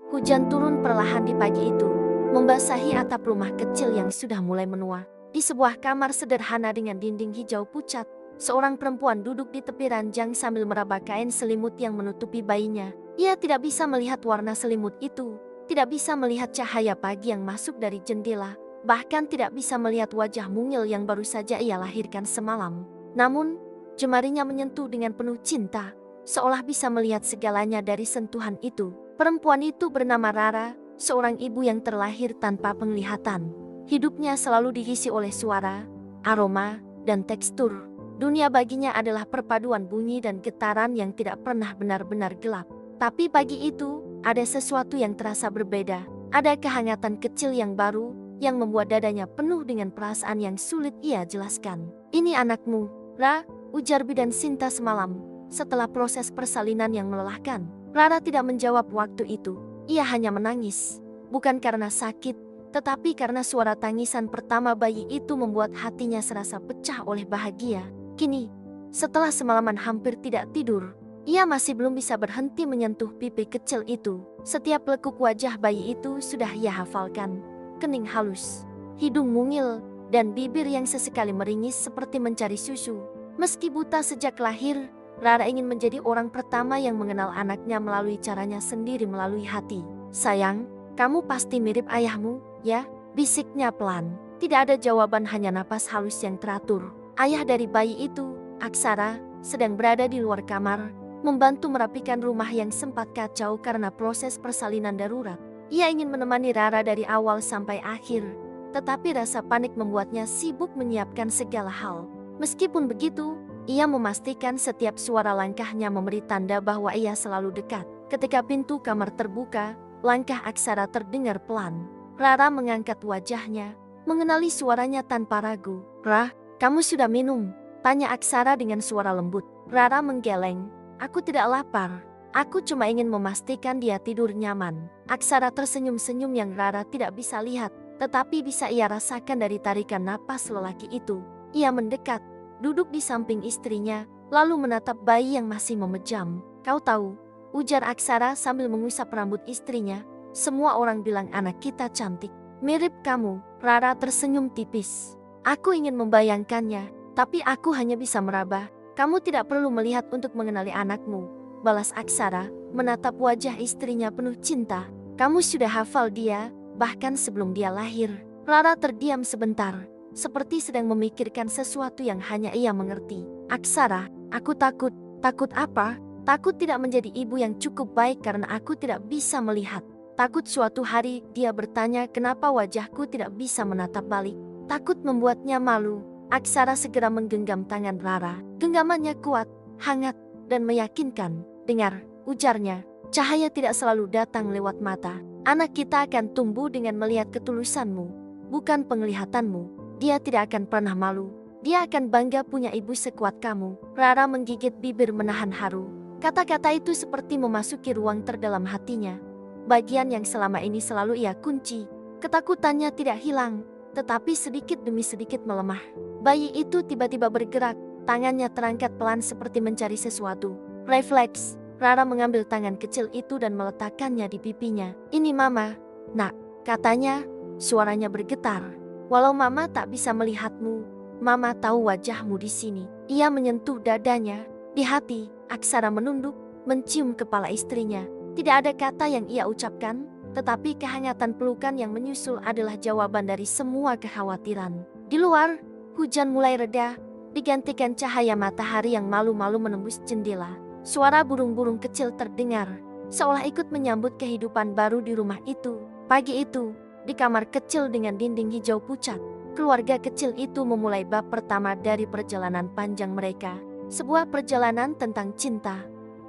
Hujan turun perlahan di pagi itu, membasahi atap rumah kecil yang sudah mulai menua. Di sebuah kamar sederhana dengan dinding hijau pucat, seorang perempuan duduk di tepi ranjang sambil meraba kain selimut yang menutupi bayinya. Ia tidak bisa melihat warna selimut itu, tidak bisa melihat cahaya pagi yang masuk dari jendela, bahkan tidak bisa melihat wajah mungil yang baru saja ia lahirkan semalam. Namun, jemarinya menyentuh dengan penuh cinta, seolah bisa melihat segalanya dari sentuhan itu. Perempuan itu bernama Rara, seorang ibu yang terlahir tanpa penglihatan. Hidupnya selalu diisi oleh suara, aroma, dan tekstur. Dunia baginya adalah perpaduan bunyi dan getaran yang tidak pernah benar-benar gelap. Tapi pagi itu, ada sesuatu yang terasa berbeda. Ada kehangatan kecil yang baru, yang membuat dadanya penuh dengan perasaan yang sulit ia jelaskan. "Ini anakmu, Ra," ujar bidan Sinta semalam, setelah proses persalinan yang melelahkan. Rara tidak menjawab waktu itu. Ia hanya menangis, bukan karena sakit, tetapi karena suara tangisan pertama bayi itu membuat hatinya serasa pecah oleh bahagia. Kini, setelah semalaman hampir tidak tidur, ia masih belum bisa berhenti menyentuh pipi kecil itu. Setiap lekuk wajah bayi itu sudah ia hafalkan. Kening halus, hidung mungil, dan bibir yang sesekali meringis seperti mencari susu. Meski buta sejak lahir, Rara ingin menjadi orang pertama yang mengenal anaknya melalui caranya sendiri, melalui hati. "Sayang, kamu pasti mirip ayahmu, ya?" bisiknya pelan. Tidak ada jawaban, hanya napas halus yang teratur. Ayah dari bayi itu, Aksara, sedang berada di luar kamar, membantu merapikan rumah yang sempat kacau karena proses persalinan darurat. Ia ingin menemani Rara dari awal sampai akhir, tetapi rasa panik membuatnya sibuk menyiapkan segala hal. Meskipun begitu, ia memastikan setiap suara langkahnya memberi tanda bahwa ia selalu dekat. Ketika pintu kamar terbuka, langkah Aksara terdengar pelan. Rara mengangkat wajahnya, mengenali suaranya tanpa ragu. "Ra, kamu sudah minum?" tanya Aksara dengan suara lembut. Rara menggeleng. "Aku tidak lapar. Aku cuma ingin memastikan dia tidur nyaman." Aksara tersenyum-senyum yang Rara tidak bisa lihat, tetapi bisa ia rasakan dari tarikan napas lelaki itu. Ia mendekat, duduk di samping istrinya, lalu menatap bayi yang masih memejam. "Kau tahu," ujar Aksara sambil mengusap rambut istrinya, "semua orang bilang anak kita cantik. Mirip kamu." Rara tersenyum tipis. "Aku ingin membayangkannya, tapi aku hanya bisa meraba." "Kamu tidak perlu melihat untuk mengenali anakmu," balas Aksara, menatap wajah istrinya penuh cinta. "Kamu sudah hafal dia, bahkan sebelum dia lahir." Rara terdiam sebentar, seperti sedang memikirkan sesuatu yang hanya ia mengerti. "Aksara, aku takut." "Takut apa?" "Takut tidak menjadi ibu yang cukup baik karena aku tidak bisa melihat. Takut suatu hari dia bertanya kenapa wajahku tidak bisa menatap balik. Takut membuatnya malu." Aksara segera menggenggam tangan Rara. Genggamannya kuat, hangat, dan meyakinkan. "Dengar," ujarnya, "cahaya tidak selalu datang lewat mata. Anak kita akan tumbuh dengan melihat ketulusanmu, bukan penglihatanmu. Dia tidak akan pernah malu. Dia akan bangga punya ibu sekuat kamu." Rara menggigit bibir menahan haru. Kata-kata itu seperti memasuki ruang terdalam hatinya. Bagian yang selama ini selalu ia kunci. Ketakutannya tidak hilang, tetapi sedikit demi sedikit melemah. Bayi itu tiba-tiba bergerak, tangannya terangkat pelan seperti mencari sesuatu. Refleks, Rara mengambil tangan kecil itu dan meletakkannya di pipinya. "Ini Mama, Nak," katanya, suaranya bergetar. "Walau Mama tak bisa melihatmu, Mama tahu wajahmu di sini." Ia menyentuh dadanya. Di hati, Aksara menunduk, mencium kepala istrinya. Tidak ada kata yang ia ucapkan, tetapi kehangatan pelukan yang menyusul adalah jawaban dari semua kekhawatiran. Di luar, hujan mulai reda, digantikan cahaya matahari yang malu-malu menembus jendela. Suara burung-burung kecil terdengar, seolah ikut menyambut kehidupan baru di rumah itu. Pagi itu, di kamar kecil dengan dinding hijau pucat, keluarga kecil itu memulai bab pertama dari perjalanan panjang mereka. Sebuah perjalanan tentang cinta,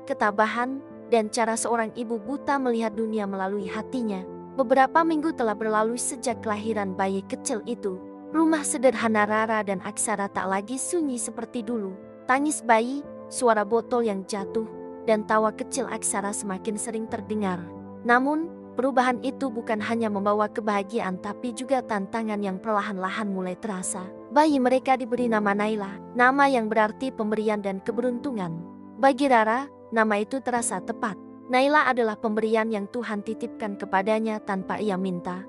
ketabahan, dan cara seorang ibu buta melihat dunia melalui hatinya. Beberapa minggu telah berlalu sejak kelahiran bayi kecil itu. Rumah sederhana Rara dan Aksara tak lagi sunyi seperti dulu. Tangis bayi, suara botol yang jatuh, dan tawa kecil Aksara semakin sering terdengar. Namun, perubahan itu bukan hanya membawa kebahagiaan tapi juga tantangan yang perlahan-lahan mulai terasa. Bayi mereka diberi nama Naila, nama yang berarti pemberian dan keberuntungan. Bagi Rara, nama itu terasa tepat. Naila adalah pemberian yang Tuhan titipkan kepadanya tanpa ia minta.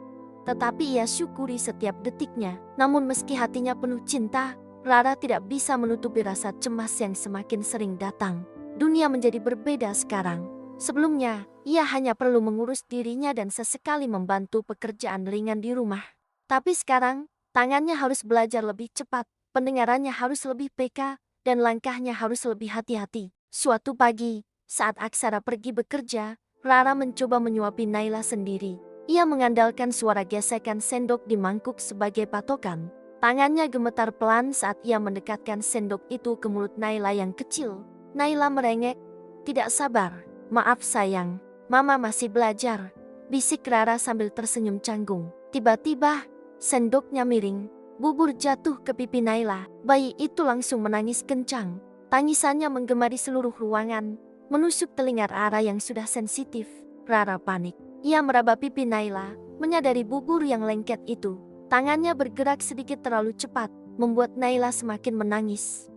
Tetapi ia syukuri setiap detiknya. Namun meski hatinya penuh cinta, Rara tidak bisa menutupi rasa cemas yang semakin sering datang. Dunia menjadi berbeda sekarang. Sebelumnya, ia hanya perlu mengurus dirinya dan sesekali membantu pekerjaan ringan di rumah. Tapi sekarang, tangannya harus belajar lebih cepat, pendengarannya harus lebih peka, dan langkahnya harus lebih hati-hati. Suatu pagi, saat Aksara pergi bekerja, Rara mencoba menyuapi Naila sendiri. Ia mengandalkan suara gesekan sendok di mangkuk sebagai patokan. Tangannya gemetar pelan saat ia mendekatkan sendok itu ke mulut Naila yang kecil. Naila merengek, "Tidak sabar, maaf sayang, Mama masih belajar," bisik Rara sambil tersenyum canggung. Tiba-tiba, sendoknya miring, bubur jatuh ke pipi Naila. Bayi itu langsung menangis kencang. Tangisannya menggema di seluruh ruangan, menusuk telinga Rara yang sudah sensitif. Rara panik. Ia meraba pipi Naila, menyadari bubur yang lengket itu. Tangannya bergerak sedikit terlalu cepat, membuat Naila semakin menangis.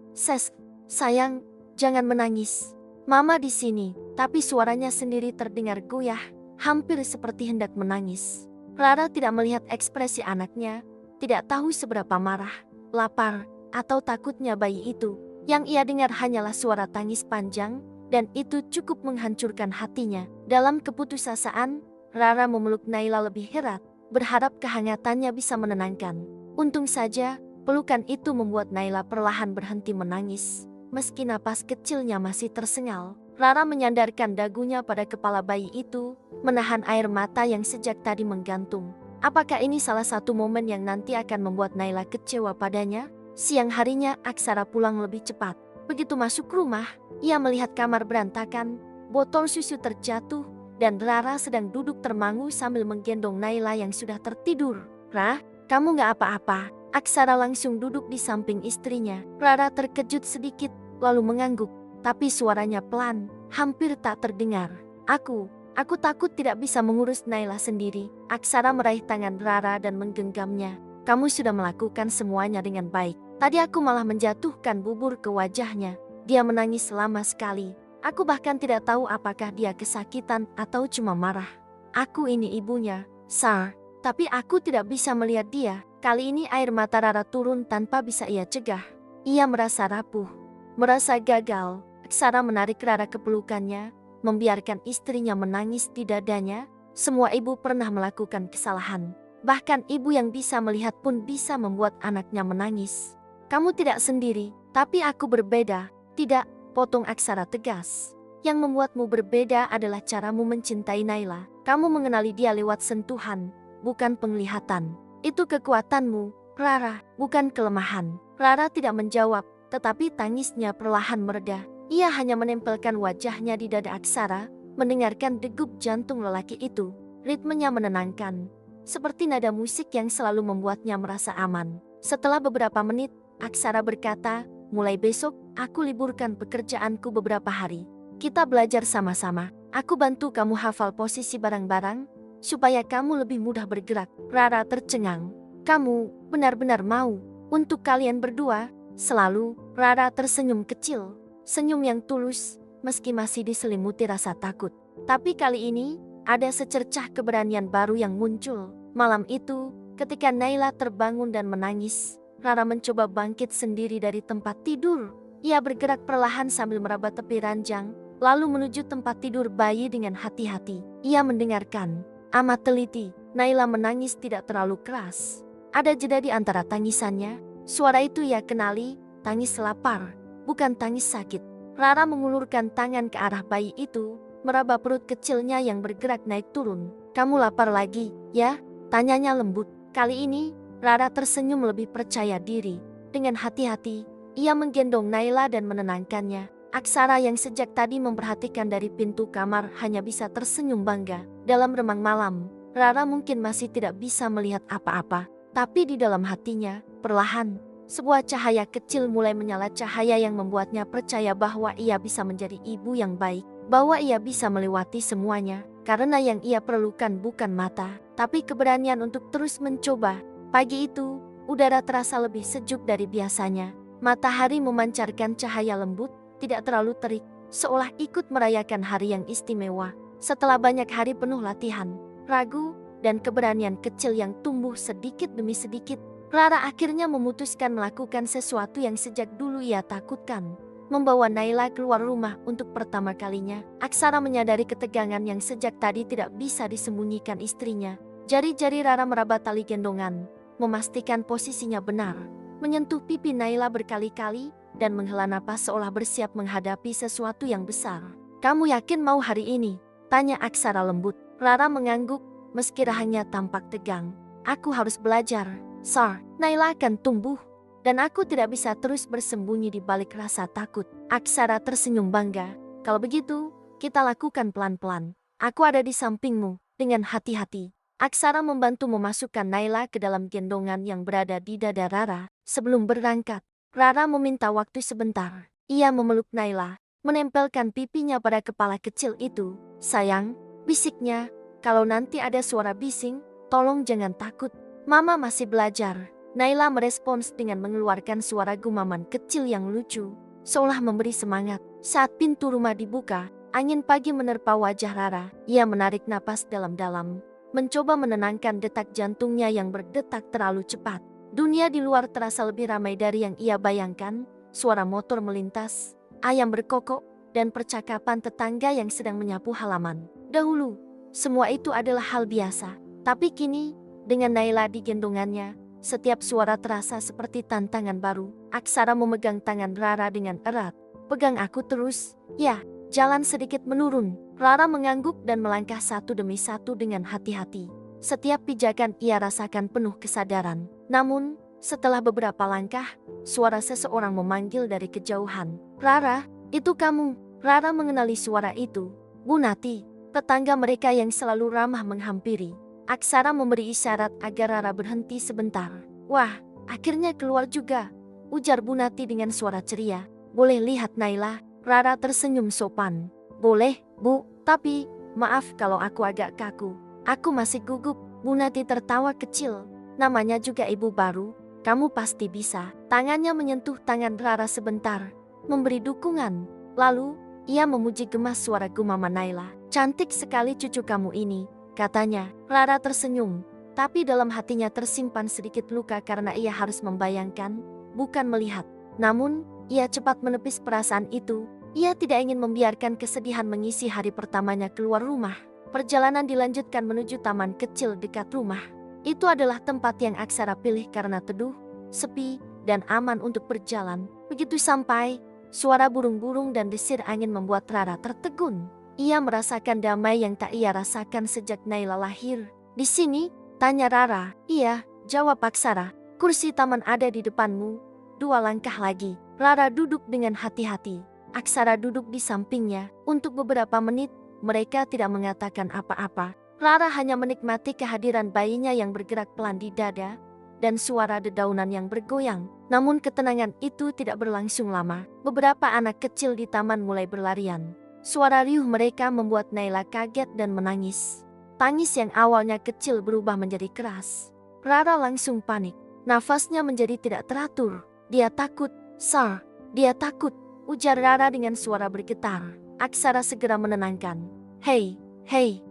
Sayang, jangan menangis. Mama di sini," tapi suaranya sendiri terdengar goyah, hampir seperti hendak menangis. Rara tidak melihat ekspresi anaknya, tidak tahu seberapa marah, lapar, atau takutnya bayi itu. Yang ia dengar hanyalah suara tangis panjang, dan itu cukup menghancurkan hatinya. Dalam keputusasaan, Rara memeluk Naila lebih erat, berharap kehangatannya bisa menenangkan. Untung saja, pelukan itu membuat Naila perlahan berhenti menangis. Meski napas kecilnya masih tersengal, Rara menyandarkan dagunya pada kepala bayi itu, menahan air mata yang sejak tadi menggantung. Apakah ini salah satu momen yang nanti akan membuat Naila kecewa padanya? Siang harinya, Aksara pulang lebih cepat. Begitu masuk rumah, ia melihat kamar berantakan, botol susu terjatuh, dan Rara sedang duduk termangu sambil menggendong Naila yang sudah tertidur. "Ra, kamu gak apa-apa?" Aksara langsung duduk di samping istrinya. Rara terkejut sedikit, lalu mengangguk, tapi suaranya pelan, hampir tak terdengar. Aku takut tidak bisa mengurus Naila sendiri." Aksara meraih tangan Rara dan menggenggamnya. "Kamu sudah melakukan semuanya dengan baik. Tadi aku malah menjatuhkan bubur ke wajahnya. Dia menangis lama sekali. Aku bahkan tidak tahu apakah dia kesakitan atau cuma marah. Aku ini ibunya, Sar, tapi aku tidak bisa melihat dia." Kali ini air mata Rara turun tanpa bisa ia cegah. Ia merasa rapuh, merasa gagal. Aksara menarik Rara ke pelukannya, membiarkan istrinya menangis di dadanya. Semua ibu pernah melakukan kesalahan. Bahkan ibu yang bisa melihat pun bisa membuat anaknya menangis. "Kamu tidak sendiri, tapi aku berbeda." "Tidak," potong Aksara tegas. "Yang membuatmu berbeda adalah caramu mencintai Naila. Kamu mengenali dia lewat sentuhan, bukan penglihatan. Itu kekuatanmu, Rara, bukan kelemahan." Rara tidak menjawab, tetapi tangisnya perlahan mereda. Ia hanya menempelkan wajahnya di dada Aksara, mendengarkan degup jantung lelaki itu. Ritmenya menenangkan, seperti nada musik yang selalu membuatnya merasa aman. Setelah beberapa menit, Aksara berkata, "Mulai besok, aku liburkan pekerjaanku beberapa hari. Kita belajar sama-sama. Aku bantu kamu hafal posisi barang-barang, supaya kamu lebih mudah bergerak." Rara tercengang. "Kamu benar-benar mau untuk kalian berdua?" "Selalu." Rara tersenyum kecil, senyum yang tulus, meski masih diselimuti rasa takut. Tapi kali ini, ada secercah keberanian baru yang muncul. Malam itu, ketika Naila terbangun dan menangis, Rara mencoba bangkit sendiri dari tempat tidur. Ia bergerak perlahan sambil meraba tepi ranjang, lalu menuju tempat tidur bayi dengan hati-hati. Ia mendengarkan, amat teliti. Naila menangis tidak terlalu keras. Ada jeda di antara tangisannya. Suara itu ia kenali, tangis lapar, bukan tangis sakit. Rara mengulurkan tangan ke arah bayi itu, meraba perut kecilnya yang bergerak naik turun. "Kamu lapar lagi, ya?" tanyanya lembut. Kali ini, Rara tersenyum lebih percaya diri. Dengan hati-hati, ia menggendong Naila dan menenangkannya. Aksara yang sejak tadi memperhatikan dari pintu kamar hanya bisa tersenyum bangga. Dalam remang malam, Rara mungkin masih tidak bisa melihat apa-apa. Tapi di dalam hatinya, perlahan, sebuah cahaya kecil mulai menyala, cahaya yang membuatnya percaya bahwa ia bisa menjadi ibu yang baik, bahwa ia bisa melewati semuanya, karena yang ia perlukan bukan mata, tapi keberanian untuk terus mencoba. Pagi itu, udara terasa lebih sejuk dari biasanya. Matahari memancarkan cahaya lembut, tidak terlalu terik, seolah ikut merayakan hari yang istimewa. Setelah banyak hari penuh latihan, ragu, dan keberanian kecil yang tumbuh sedikit demi sedikit, Rara akhirnya memutuskan melakukan sesuatu yang sejak dulu ia takutkan. Membawa Naila keluar rumah untuk pertama kalinya. Aksara menyadari ketegangan yang sejak tadi tidak bisa disembunyikan istrinya. Jari-jari Rara meraba tali gendongan, memastikan posisinya benar. Menyentuh pipi Naila berkali-kali, dan menghela napas seolah bersiap menghadapi sesuatu yang besar. "Kamu yakin mau hari ini?" tanya Aksara lembut. Rara mengangguk, meski rahangnya tampak tegang. "Aku harus belajar, Sar. Naila akan tumbuh, dan aku tidak bisa terus bersembunyi di balik rasa takut." Aksara tersenyum bangga. "Kalau begitu, kita lakukan pelan-pelan. Aku ada di sampingmu, dengan hati-hati." Aksara membantu memasukkan Naila ke dalam gendongan yang berada di dada Rara. Sebelum berangkat, Rara meminta waktu sebentar. Ia memeluk Naila, menempelkan pipinya pada kepala kecil itu. "Sayang," bisiknya, "kalau nanti ada suara bising, tolong jangan takut. Mama masih belajar." Naila merespons dengan mengeluarkan suara gumaman kecil yang lucu, seolah memberi semangat. Saat pintu rumah dibuka, angin pagi menerpa wajah Rara. Ia menarik napas dalam-dalam, mencoba menenangkan detak jantungnya yang berdetak terlalu cepat. Dunia di luar terasa lebih ramai dari yang ia bayangkan. Suara motor melintas, ayam berkokok, dan percakapan tetangga yang sedang menyapu halaman. Dahulu, semua itu adalah hal biasa. Tapi kini, dengan Naila di gendongannya, setiap suara terasa seperti tantangan baru. Aksara memegang tangan Rara dengan erat. "Pegang aku terus, ya." Jalan sedikit menurun. Rara mengangguk dan melangkah satu demi satu dengan hati-hati. Setiap pijakan ia rasakan penuh kesadaran. Namun, setelah beberapa langkah, suara seseorang memanggil dari kejauhan. "Rara, itu kamu." Rara mengenali suara itu. Bu Nati, tetangga mereka yang selalu ramah menghampiri. Aksara memberi isyarat agar Rara berhenti sebentar. "Wah, akhirnya keluar juga," ujar Bu Nati dengan suara ceria. "Boleh lihat Naila?" Rara tersenyum sopan. "Boleh, Bu, tapi maaf kalau aku agak kaku. Aku masih gugup." Bu Nati tertawa kecil. "Namanya juga ibu baru, kamu pasti bisa." Tangannya menyentuh tangan Rara sebentar, memberi dukungan. Lalu, ia memuji gemas suara gumaman Naila. "Cantik sekali cucu kamu ini," katanya. Rara tersenyum, tapi dalam hatinya tersimpan sedikit luka karena ia harus membayangkan, bukan melihat. Namun, ia cepat menepis perasaan itu. Ia tidak ingin membiarkan kesedihan mengisi hari pertamanya keluar rumah. Perjalanan dilanjutkan menuju taman kecil dekat rumah. Itu adalah tempat yang Aksara pilih karena teduh, sepi, dan aman untuk berjalan. Begitu sampai, suara burung-burung dan desir angin membuat Rara tertegun. Ia merasakan damai yang tak ia rasakan sejak Naila lahir. "Di sini?" tanya Rara. "Iya," jawab Aksara. "Kursi taman ada di depanmu. 2 langkah lagi." Rara duduk dengan hati-hati. Aksara duduk di sampingnya. Untuk beberapa menit, mereka tidak mengatakan apa-apa. Rara hanya menikmati kehadiran bayinya yang bergerak pelan di dada, dan suara dedaunan yang bergoyang. Namun ketenangan itu tidak berlangsung lama. Beberapa anak kecil di taman mulai berlarian. Suara riuh mereka membuat Naila kaget dan menangis. Tangis yang awalnya kecil berubah menjadi keras. Rara langsung panik. Nafasnya menjadi tidak teratur. "Dia takut, Sar. Dia takut," ujar Rara dengan suara bergetar. Aksara segera menenangkan. Hei,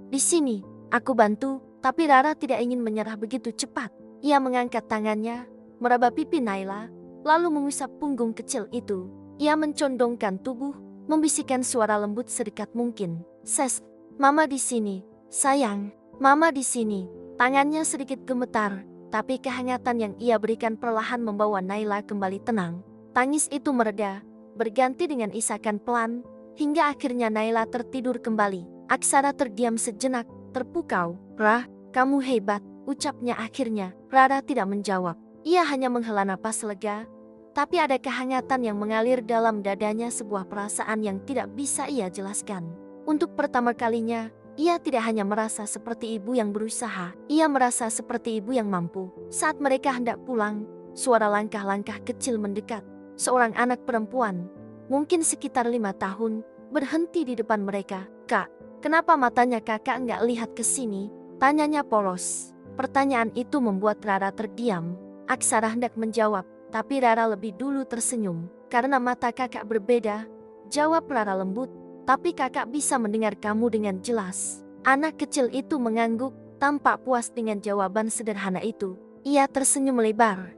di sini. Aku bantu." Tapi Rara tidak ingin menyerah begitu cepat. Ia mengangkat tangannya, meraba pipi Naila, lalu mengusap punggung kecil itu. Ia mencondongkan tubuh, membisikkan suara lembut sedekat mungkin. "Ses, Mama di sini. Sayang, Mama di sini." Tangannya sedikit gemetar, tapi kehangatan yang ia berikan perlahan membawa Naila kembali tenang. Tangis itu mereda, berganti dengan isakan pelan, hingga akhirnya Naila tertidur kembali. Aksara terdiam sejenak, terpukau. "Rah, kamu hebat," ucapnya akhirnya. Rara tidak menjawab. Ia hanya menghela napas lega, tapi ada kehangatan yang mengalir dalam dadanya, sebuah perasaan yang tidak bisa ia jelaskan. Untuk pertama kalinya, ia tidak hanya merasa seperti ibu yang berusaha, ia merasa seperti ibu yang mampu. Saat mereka hendak pulang, suara langkah-langkah kecil mendekat. Seorang anak perempuan, mungkin sekitar 5 tahun, berhenti di depan mereka. "Kak, kenapa matanya kakak nggak lihat ke sini?" tanyanya polos. Pertanyaan itu membuat Rara terdiam. Aksara hendak menjawab, tapi Rara lebih dulu tersenyum. "Karena mata kakak berbeda," jawab Rara lembut. Tapi kakak bisa mendengar kamu dengan jelas. Anak kecil itu mengangguk, tampak puas dengan jawaban sederhana itu. Ia tersenyum lebar.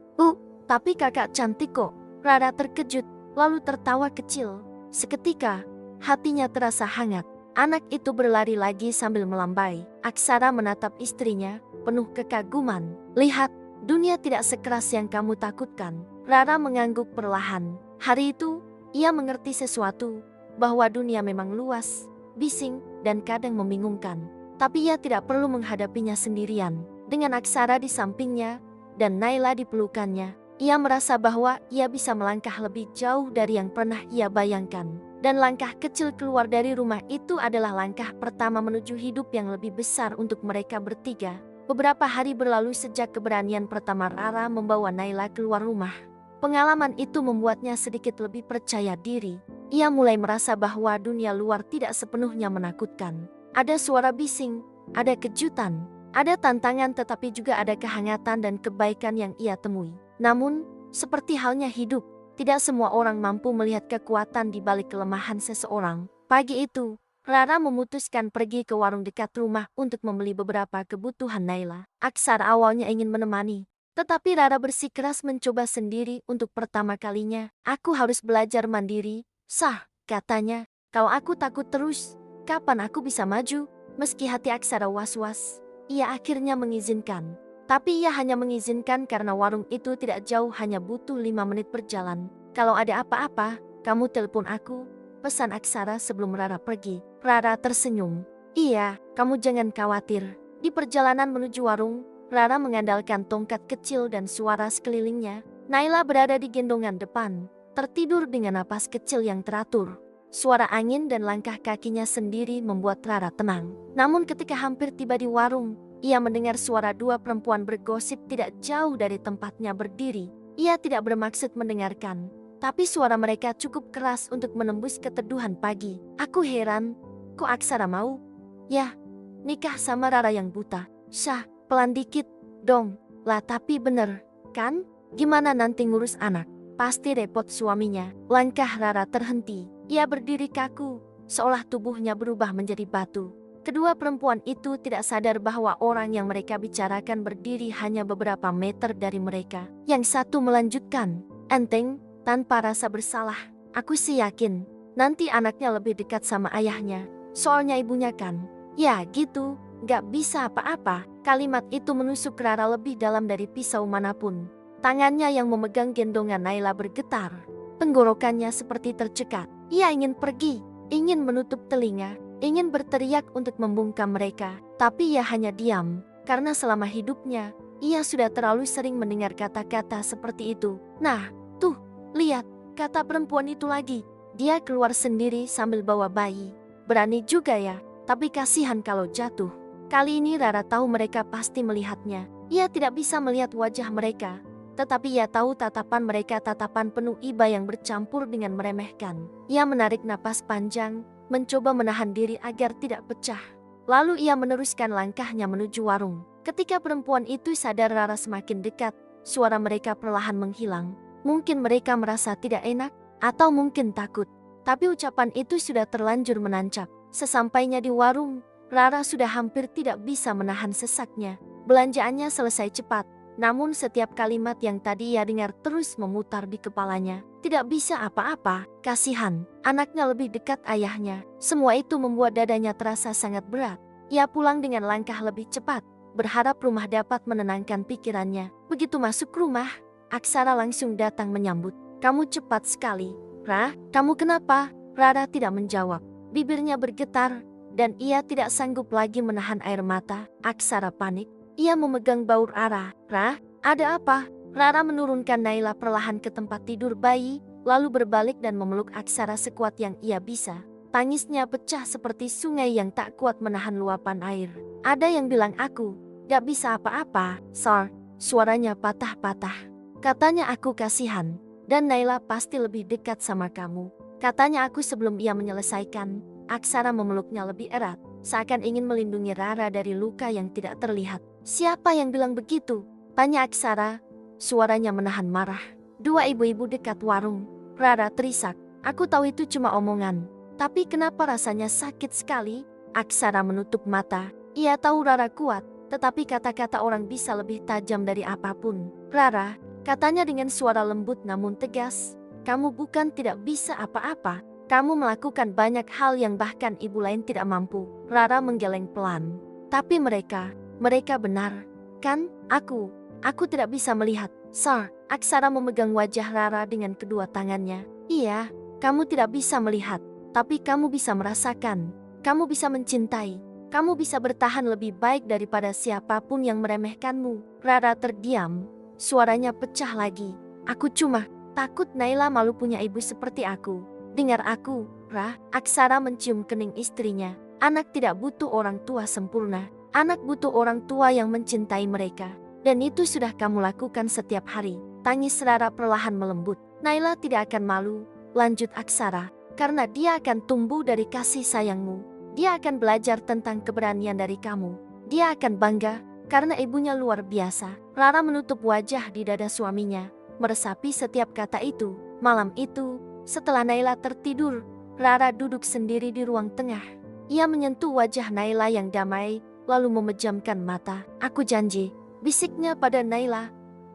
Tapi kakak cantik kok. Rara terkejut, lalu tertawa kecil. Seketika, hatinya terasa hangat. Anak itu berlari lagi sambil melambai. Aksara menatap istrinya, penuh kekaguman. Lihat, dunia tidak sekeras yang kamu takutkan. Rara mengangguk perlahan. Hari itu, ia mengerti sesuatu, bahwa dunia memang luas, bising, dan kadang membingungkan. Tapi ia tidak perlu menghadapinya sendirian. Dengan Aksara di sampingnya, dan Naila di pelukannya, ia merasa bahwa ia bisa melangkah lebih jauh dari yang pernah ia bayangkan. Dan langkah kecil keluar dari rumah itu adalah langkah pertama menuju hidup yang lebih besar untuk mereka bertiga. Beberapa hari berlalu sejak keberanian pertama Rara membawa Naila keluar rumah. Pengalaman itu membuatnya sedikit lebih percaya diri. Ia mulai merasa bahwa dunia luar tidak sepenuhnya menakutkan. Ada suara bising, ada kejutan, ada tantangan, tetapi juga ada kehangatan dan kebaikan yang ia temui. Namun, seperti halnya hidup, tidak semua orang mampu melihat kekuatan di balik kelemahan seseorang. Pagi itu, Rara memutuskan pergi ke warung dekat rumah untuk membeli beberapa kebutuhan Naila. Aksara awalnya ingin menemani, tetapi Rara bersikeras mencoba sendiri untuk pertama kalinya. Aku harus belajar mandiri, katanya. Kalau aku takut terus, kapan aku bisa maju? Meski hati Aksara was-was, ia akhirnya mengizinkan. Tapi ia hanya mengizinkan karena warung itu tidak jauh, hanya butuh 5 menit berjalan. Kalau ada apa-apa, kamu telepon aku, pesan Aksara sebelum Rara pergi. Rara tersenyum. Iya, kamu jangan khawatir. Di perjalanan menuju warung, Rara mengandalkan tongkat kecil dan suara sekelilingnya. Naila berada di gendongan depan, tertidur dengan napas kecil yang teratur. Suara angin dan langkah kakinya sendiri membuat Rara tenang. Namun ketika hampir tiba di warung, ia mendengar suara dua perempuan bergosip tidak jauh dari tempatnya berdiri. Ia tidak bermaksud mendengarkan, tapi suara mereka cukup keras untuk menembus keteduhan pagi. Aku heran, kok Aksara mau? Yah, nikah sama Rara yang buta. Pelan dikit dong. Lah tapi bener, kan? Gimana nanti ngurus anak? Pasti repot suaminya. Langkah Rara terhenti. Ia berdiri kaku, seolah tubuhnya berubah menjadi batu. Kedua perempuan itu tidak sadar bahwa orang yang mereka bicarakan berdiri hanya beberapa meter dari mereka. Yang satu melanjutkan, enteng, tanpa rasa bersalah. Aku sih yakin, nanti anaknya lebih dekat sama ayahnya. Soalnya ibunya kan, ya gitu, gak bisa apa-apa. Kalimat itu menusuk Rara lebih dalam dari pisau manapun. Tangannya yang memegang gendongan Naila bergetar. Tenggorokannya seperti tercekat. Ia ingin pergi, ingin menutup telinga, ingin berteriak untuk membungkam mereka, tapi ia hanya diam, karena selama hidupnya, ia sudah terlalu sering mendengar kata-kata seperti itu. Nah, tuh, lihat, kata perempuan itu lagi. Dia keluar sendiri sambil bawa bayi. Berani juga ya, tapi kasihan kalau jatuh. Kali ini Rara tahu mereka pasti melihatnya. Ia tidak bisa melihat wajah mereka, tetapi ia tahu tatapan mereka tatapan penuh iba yang bercampur dengan meremehkan. Ia menarik napas panjang, mencoba menahan diri agar tidak pecah. Lalu ia meneruskan langkahnya menuju warung. Ketika perempuan itu sadar Rara semakin dekat, suara mereka perlahan menghilang. Mungkin mereka merasa tidak enak, atau mungkin takut. Tapi ucapan itu sudah terlanjur menancap. Sesampainya di warung, Rara sudah hampir tidak bisa menahan sesaknya. Belanjaannya selesai cepat. Namun setiap kalimat yang tadi ia dengar terus memutar di kepalanya. Tidak bisa apa-apa, kasihan, anaknya lebih dekat ayahnya. Semua itu membuat dadanya terasa sangat berat. Ia pulang dengan langkah lebih cepat, berharap rumah dapat menenangkan pikirannya. Begitu masuk rumah, Aksara langsung datang menyambut. Kamu cepat sekali. Kamu kenapa? Rara tidak menjawab. Bibirnya bergetar, dan ia tidak sanggup lagi menahan air mata. Aksara panik. Ia memegang baur Rara. Ada apa? Rara menurunkan Naila perlahan ke tempat tidur bayi, lalu berbalik dan memeluk Aksara sekuat yang ia bisa. Tangisnya pecah seperti sungai yang tak kuat menahan luapan air. Ada yang bilang aku gak bisa apa-apa, Suaranya patah-patah. Katanya aku kasihan, dan Naila pasti lebih dekat sama kamu. Katanya aku sebelum ia menyelesaikan, Aksara memeluknya lebih erat, seakan ingin melindungi Rara dari luka yang tidak terlihat. Siapa yang bilang begitu? Tanya Aksara. Suaranya menahan marah. Dua ibu-ibu dekat warung. Rara terisak. Aku tahu itu cuma omongan. Tapi kenapa rasanya sakit sekali? Aksara menutup mata. Ia tahu Rara kuat, tetapi kata-kata orang bisa lebih tajam dari apapun. Rara, katanya dengan suara lembut namun tegas, kamu bukan tidak bisa apa-apa. Kamu melakukan banyak hal yang bahkan ibu lain tidak mampu. Rara menggeleng pelan. Tapi mereka benar. Kan, aku tidak bisa melihat. Sar, Aksara memegang wajah Rara dengan kedua tangannya. Iya, kamu tidak bisa melihat, tapi kamu bisa merasakan. Kamu bisa mencintai. Kamu bisa bertahan lebih baik daripada siapapun yang meremehkanmu. Rara terdiam. Suaranya pecah lagi. Aku cuma takut Naila malu punya ibu seperti aku. Dengar aku, Ra. Aksara mencium kening istrinya. Anak tidak butuh orang tua sempurna. Anak butuh orang tua yang mencintai mereka. Dan itu sudah kamu lakukan setiap hari. Tangis Rara perlahan melembut. Naila tidak akan malu, lanjut Aksara. Karena dia akan tumbuh dari kasih sayangmu. Dia akan belajar tentang keberanian dari kamu. Dia akan bangga karena ibunya luar biasa. Rara menutup wajah di dada suaminya, meresapi setiap kata itu. Malam itu, setelah Naila tertidur, Rara duduk sendiri di ruang tengah. Ia menyentuh wajah Naila yang damai, lalu memejamkan mata. Aku janji, bisiknya pada Naila,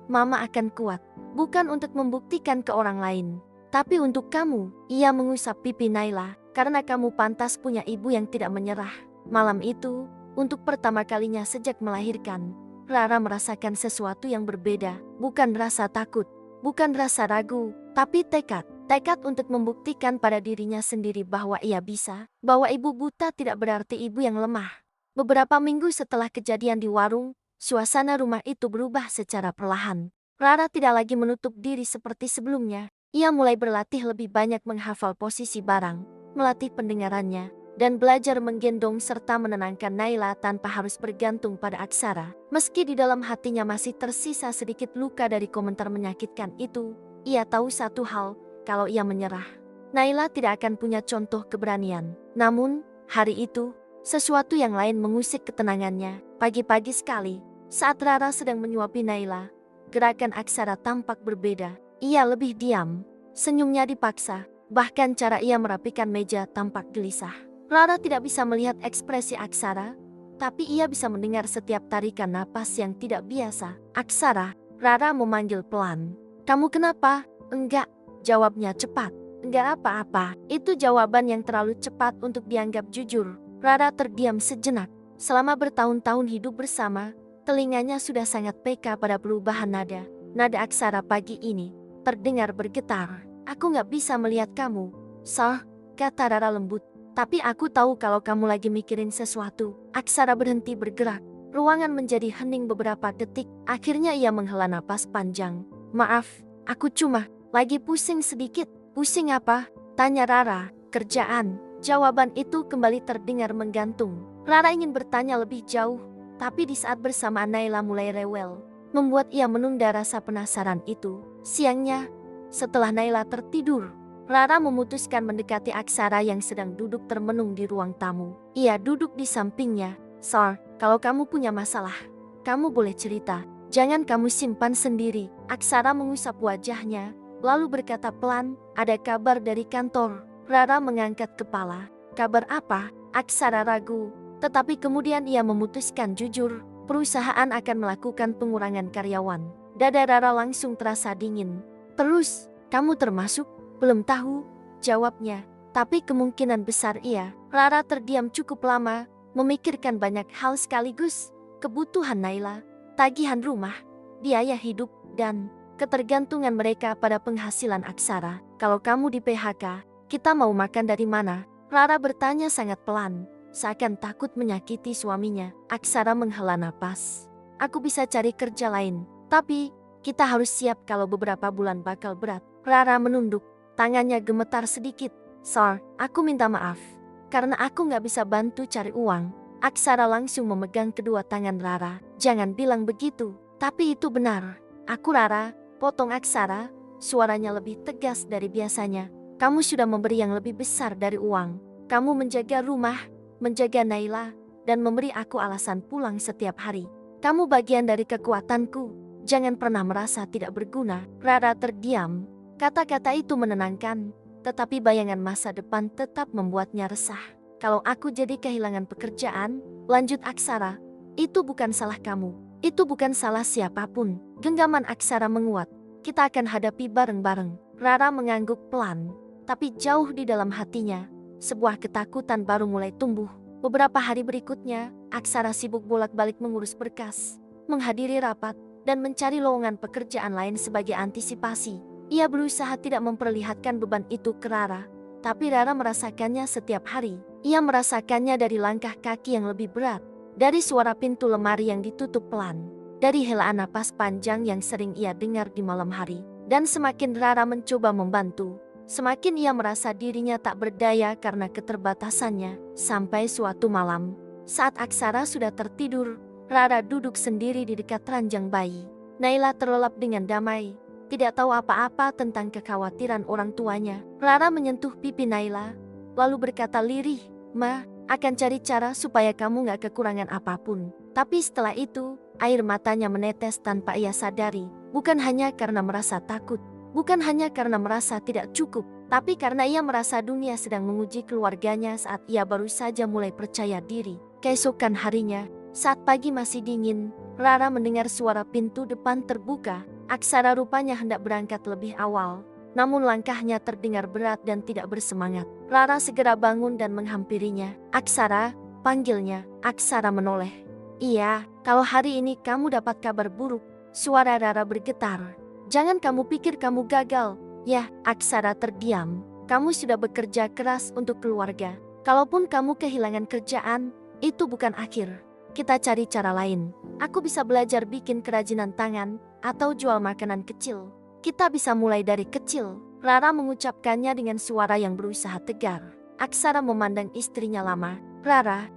Mama akan kuat. Bukan untuk membuktikan ke orang lain, tapi untuk kamu. Ia mengusap pipi Naila. Karena kamu pantas punya ibu yang tidak menyerah. Malam itu, untuk pertama kalinya sejak melahirkan, Rara merasakan sesuatu yang berbeda. Bukan rasa takut, bukan rasa ragu, tapi tekad. Tekad untuk membuktikan pada dirinya sendiri bahwa ia bisa. Bahwa ibu buta tidak berarti ibu yang lemah. Beberapa minggu setelah kejadian di warung, suasana rumah itu berubah secara perlahan. Rara tidak lagi menutup diri seperti sebelumnya. Ia mulai berlatih lebih banyak menghafal posisi barang, melatih pendengarannya, dan belajar menggendong serta menenangkan Naila tanpa harus bergantung pada Aksara. Meski di dalam hatinya masih tersisa sedikit luka dari komentar menyakitkan itu, ia tahu satu hal, kalau ia menyerah, Naila tidak akan punya contoh keberanian. Namun, hari itu, sesuatu yang lain mengusik ketenangannya. Pagi-pagi sekali, saat Rara sedang menyuapi Naila, gerakan Aksara tampak berbeda. Ia lebih diam, senyumnya dipaksa. Bahkan cara ia merapikan meja tampak gelisah. Rara tidak bisa melihat ekspresi Aksara, tapi ia bisa mendengar setiap tarikan napas yang tidak biasa. Aksara, Rara memanggil pelan. Kamu kenapa? Enggak, jawabnya cepat. Enggak apa-apa, itu jawaban yang terlalu cepat untuk dianggap jujur. Rara terdiam sejenak. Selama bertahun-tahun hidup bersama, telinganya sudah sangat peka pada perubahan nada. Nada Aksara pagi ini terdengar bergetar. Aku gak bisa melihat kamu, Sar, kata Rara lembut. Tapi aku tahu kalau kamu lagi mikirin sesuatu. Aksara berhenti bergerak. Ruangan menjadi hening beberapa detik. Akhirnya ia menghela napas panjang. Maaf, aku cuma lagi pusing sedikit. Pusing apa? Tanya Rara. Kerjaan. Jawaban itu kembali terdengar menggantung. Rara ingin bertanya lebih jauh, tapi di saat bersamaan Naila mulai rewel, membuat ia menunda rasa penasaran itu. Siangnya, setelah Naila tertidur, Rara memutuskan mendekati Aksara yang sedang duduk termenung di ruang tamu. Ia duduk di sampingnya. Sar, kalau kamu punya masalah, kamu boleh cerita. Jangan kamu simpan sendiri. Aksara mengusap wajahnya, lalu berkata pelan, ada kabar dari kantor. Rara mengangkat kepala. Kabar apa? Aksara ragu, tetapi kemudian ia memutuskan jujur. Perusahaan akan melakukan pengurangan karyawan. Dada Rara langsung terasa dingin. Terus, kamu termasuk? Belum tahu, jawabnya. Tapi kemungkinan besar iya. Rara terdiam cukup lama, memikirkan banyak hal sekaligus. Kebutuhan Naila, tagihan rumah, biaya hidup, dan ketergantungan mereka pada penghasilan Aksara. Kalau kamu di PHK, kita mau makan dari mana? Rara bertanya sangat pelan, seakan takut menyakiti suaminya. Aksara menghela napas. Aku bisa cari kerja lain, tapi kita harus siap kalau beberapa bulan bakal berat. Rara menunduk, tangannya gemetar sedikit. Sar, aku minta maaf, karena aku gak bisa bantu cari uang. Aksara langsung memegang kedua tangan Rara. Jangan bilang begitu, tapi itu benar. Aku Rara, potong Aksara, suaranya lebih tegas dari biasanya. Kamu sudah memberi yang lebih besar dari uang. Kamu menjaga rumah, menjaga Naila, dan memberi aku alasan pulang setiap hari. Kamu bagian dari kekuatanku. Jangan pernah merasa tidak berguna. Rara terdiam. Kata-kata itu menenangkan, tetapi bayangan masa depan tetap membuatnya resah. Kalau aku jadi kehilangan pekerjaan, lanjut Aksara, itu bukan salah kamu. Itu bukan salah siapapun. Genggaman Aksara menguat. Kita akan hadapi bareng-bareng. Rara mengangguk pelan, tapi jauh di dalam hatinya, sebuah ketakutan baru mulai tumbuh. Beberapa hari berikutnya, Aksara sibuk bolak-balik mengurus berkas, menghadiri rapat, dan mencari lowongan pekerjaan lain sebagai antisipasi. Ia berusaha tidak memperlihatkan beban itu ke Rara, tapi Rara merasakannya setiap hari. Ia merasakannya dari langkah kaki yang lebih berat, dari suara pintu lemari yang ditutup pelan, dari helaan napas panjang yang sering ia dengar di malam hari. Dan semakin Rara mencoba membantu, semakin ia merasa dirinya tak berdaya karena keterbatasannya. Sampai suatu malam, saat Aksara sudah tertidur, Rara duduk sendiri di dekat ranjang bayi. Naila terlelap dengan damai, tidak tahu apa-apa tentang kekhawatiran orang tuanya. Rara menyentuh pipi Naila, lalu berkata lirih, "Ma, akan cari cara supaya kamu gak kekurangan apapun." Tapi setelah itu, air matanya menetes tanpa ia sadari. Bukan hanya karena merasa takut, bukan hanya karena merasa tidak cukup, tapi karena ia merasa dunia sedang menguji keluarganya saat ia baru saja mulai percaya diri. Keesokan harinya, saat pagi masih dingin, Rara mendengar suara pintu depan terbuka. Aksara rupanya hendak berangkat lebih awal, namun langkahnya terdengar berat dan tidak bersemangat. Rara segera bangun dan menghampirinya. "Aksara," panggilnya. Aksara menoleh. "Iya, kalau hari ini kamu dapat kabar buruk." Suara Rara bergetar. "Jangan kamu pikir kamu gagal." "Ya," Aksara terdiam. "Kamu sudah bekerja keras untuk keluarga. Kalaupun kamu kehilangan kerjaan, itu bukan akhir. Kita cari cara lain. Aku bisa belajar bikin kerajinan tangan, atau jual makanan kecil. Kita bisa mulai dari kecil." Rara mengucapkannya dengan suara yang berusaha tegar. Aksara memandang istrinya lama. "Rara,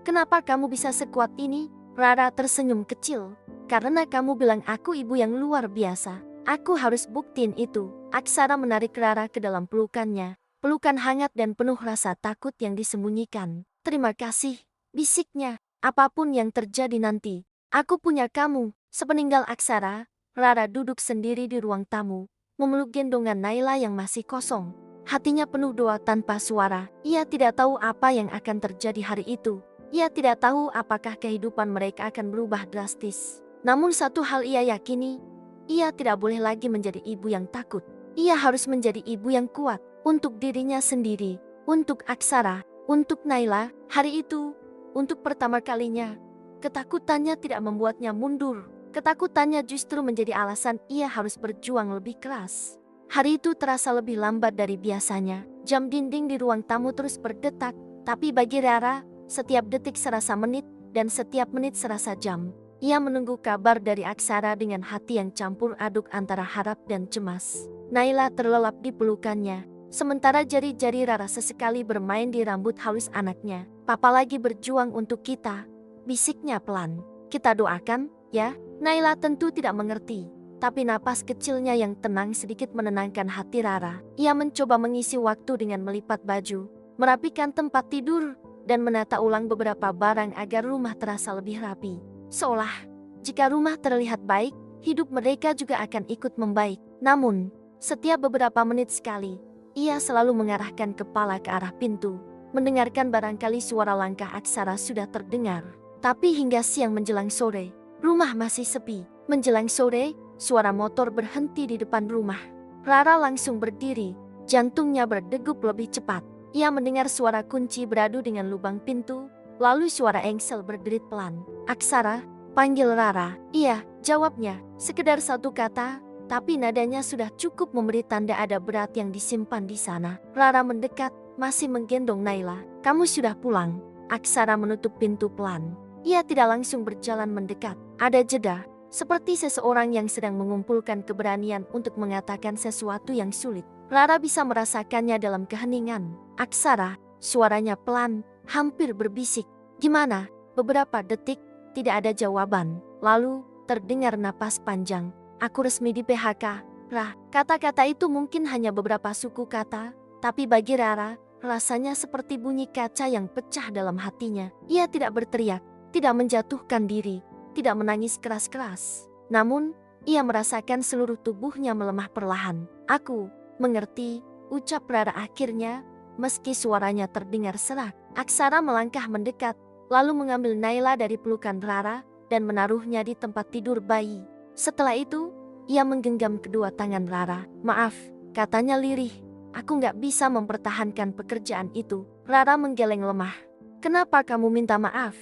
kenapa kamu bisa sekuat ini?" Rara tersenyum kecil. "Karena kamu bilang aku ibu yang luar biasa. Aku harus buktiin itu." Aksara menarik Rara ke dalam pelukannya. Pelukan hangat dan penuh rasa takut yang disembunyikan. "Terima kasih," bisiknya. "Apapun yang terjadi nanti, aku punya kamu." Sepeninggal Aksara, Rara duduk sendiri di ruang tamu, memeluk gendongan Naila yang masih kosong. Hatinya penuh doa tanpa suara. Ia tidak tahu apa yang akan terjadi hari itu. Ia tidak tahu apakah kehidupan mereka akan berubah drastis. Namun satu hal ia yakini, ia tidak boleh lagi menjadi ibu yang takut. Ia harus menjadi ibu yang kuat, untuk dirinya sendiri, untuk Aksara, untuk Naila. Hari itu, untuk pertama kalinya, ketakutannya tidak membuatnya mundur. Ketakutannya justru menjadi alasan ia harus berjuang lebih keras. Hari itu terasa lebih lambat dari biasanya. Jam dinding di ruang tamu terus berdetak, tapi bagi Rara, setiap detik serasa menit, dan setiap menit serasa jam. Ia menunggu kabar dari Aksara dengan hati yang campur aduk antara harap dan cemas. Naila terlelap di pelukannya, sementara jari-jari Rara sesekali bermain di rambut halus anaknya. "Papa lagi berjuang untuk kita," bisiknya pelan. "Kita doakan, ya." Naila tentu tidak mengerti, tapi napas kecilnya yang tenang sedikit menenangkan hati Rara. Ia mencoba mengisi waktu dengan melipat baju, merapikan tempat tidur, dan menata ulang beberapa barang agar rumah terasa lebih rapi. Seolah, jika rumah terlihat baik, hidup mereka juga akan ikut membaik. Namun, setiap beberapa menit sekali, ia selalu mengarahkan kepala ke arah pintu, mendengarkan barangkali suara langkah Aksara sudah terdengar. Tapi hingga siang menjelang sore, rumah masih sepi. Menjelang sore, suara motor berhenti di depan rumah. Rara langsung berdiri, jantungnya berdegup lebih cepat. Ia mendengar suara kunci beradu dengan lubang pintu, lalu suara engsel berderit pelan. "Aksara," panggil Rara. "Iya," jawabnya, sekedar satu kata, tapi nadanya sudah cukup memberi tanda ada berat yang disimpan di sana. Rara mendekat, masih menggendong Naila. "Kamu sudah pulang." Aksara menutup pintu pelan. Ia tidak langsung berjalan mendekat. Ada jeda, seperti seseorang yang sedang mengumpulkan keberanian untuk mengatakan sesuatu yang sulit. Rara bisa merasakannya dalam keheningan. "Aksara," suaranya pelan, hampir berbisik. "Gimana?" Beberapa detik, tidak ada jawaban. Lalu, terdengar napas panjang. "Aku resmi di PHK, Rah." Kata-kata itu mungkin hanya beberapa suku kata, tapi bagi Rara, rasanya seperti bunyi kaca yang pecah dalam hatinya. Ia tidak berteriak, tidak menjatuhkan diri, tidak menangis keras-keras. Namun, ia merasakan seluruh tubuhnya melemah perlahan. "Aku mengerti," ucap Rara akhirnya, meski suaranya terdengar serak. Aksara melangkah mendekat, lalu mengambil Naila dari pelukan Rara dan menaruhnya di tempat tidur bayi. Setelah itu, ia menggenggam kedua tangan Rara. "Maaf," katanya lirih. "Aku nggak bisa mempertahankan pekerjaan itu." Rara menggeleng lemah. "Kenapa kamu minta maaf?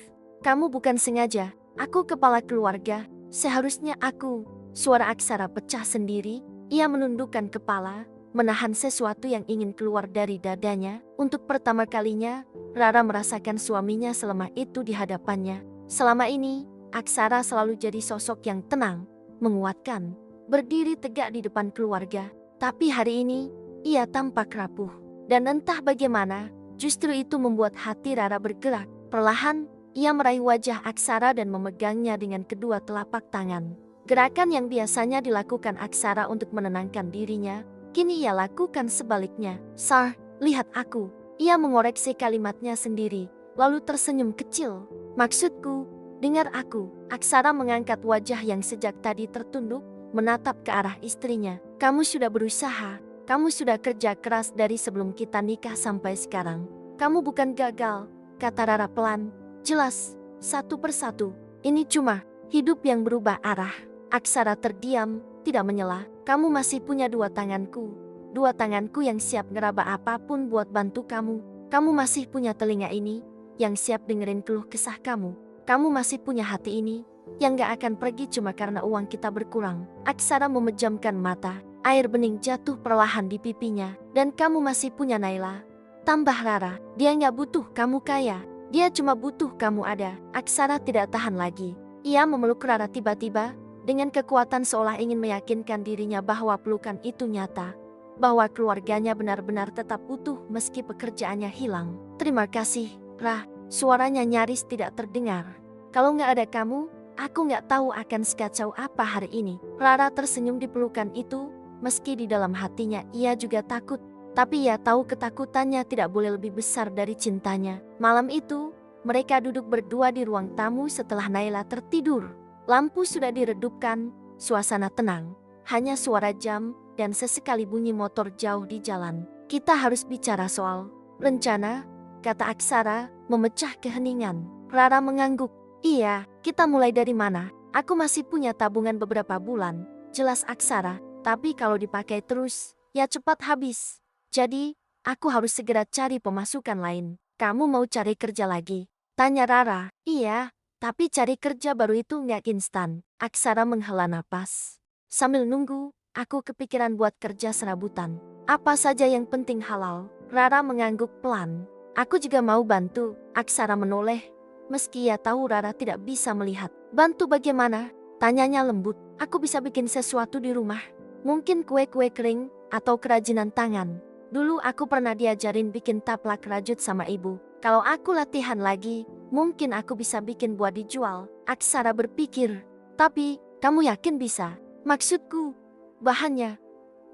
Kamu bukan sengaja. Aku kepala keluarga. Seharusnya aku." Suara Aksara pecah sendiri. Ia menundukkan kepala, menahan sesuatu yang ingin keluar dari dadanya. Untuk pertama kalinya, Rara merasakan suaminya selemah itu di hadapannya. Selama ini, Aksara selalu jadi sosok yang tenang, menguatkan, berdiri tegak di depan keluarga. Tapi hari ini, ia tampak rapuh. Dan entah bagaimana, justru itu membuat hati Rara bergerak. Perlahan, ia meraih wajah Aksara dan memegangnya dengan kedua telapak tangan. Gerakan yang biasanya dilakukan Aksara untuk menenangkan dirinya, kini ia lakukan sebaliknya. "Sar, lihat aku." Ia mengoreksi kalimatnya sendiri, lalu tersenyum kecil. "Maksudku, dengar aku." Aksara mengangkat wajah yang sejak tadi tertunduk, menatap ke arah istrinya. "Kamu sudah berusaha, kamu sudah kerja keras dari sebelum kita nikah sampai sekarang. Kamu bukan gagal," kata Rara pelan. "Jelas, satu persatu. Ini cuma hidup yang berubah arah." Aksara terdiam, tidak menyela. "Kamu masih punya dua tanganku yang siap ngeraba apapun buat bantu kamu. Kamu masih punya telinga ini, yang siap dengerin keluh kesah kamu. Kamu masih punya hati ini, yang gak akan pergi cuma karena uang kita berkurang." Aksara memejamkan mata, air bening jatuh perlahan di pipinya. "Dan kamu masih punya Naila," tambah Rara. "Dia gak butuh kamu kaya, dia cuma butuh kamu ada." Aksara tidak tahan lagi. Ia memeluk Rara tiba-tiba, dengan kekuatan seolah ingin meyakinkan dirinya bahwa pelukan itu nyata, bahwa keluarganya benar-benar tetap utuh meski pekerjaannya hilang. "Terima kasih, Ra." Suaranya nyaris tidak terdengar. "Kalau nggak ada kamu, aku nggak tahu akan sekacau apa hari ini." Rara tersenyum di pelukan itu, meski di dalam hatinya ia juga takut. Tapi ia tahu ketakutannya tidak boleh lebih besar dari cintanya. Malam itu, mereka duduk berdua di ruang tamu setelah Naila tertidur. Lampu sudah diredupkan, suasana tenang, hanya suara jam dan sesekali bunyi motor jauh di jalan. "Kita harus bicara soal rencana," kata Aksara, memecah keheningan. Rara mengangguk. "Iya, kita mulai dari mana? Aku masih punya tabungan beberapa bulan," jelas Aksara. "Tapi kalau dipakai terus, ya cepat habis. Jadi, aku harus segera cari pemasukan lain." "Kamu mau cari kerja lagi?" tanya Rara. "Iya. Tapi cari kerja baru itu nggak instan." Aksara menghela napas. "Sambil nunggu, aku kepikiran buat kerja serabutan. Apa saja yang penting halal." Rara mengangguk pelan. "Aku juga mau bantu." Aksara menoleh, meski ia tahu Rara tidak bisa melihat. "Bantu bagaimana?" tanyanya lembut. "Aku bisa bikin sesuatu di rumah. Mungkin kue-kue kering, atau kerajinan tangan. Dulu aku pernah diajarin bikin taplak rajut sama ibu. Kalau aku latihan lagi, mungkin aku bisa bikin buat dijual." Aksara berpikir. "Tapi, kamu yakin bisa?" "Maksudku, bahannya,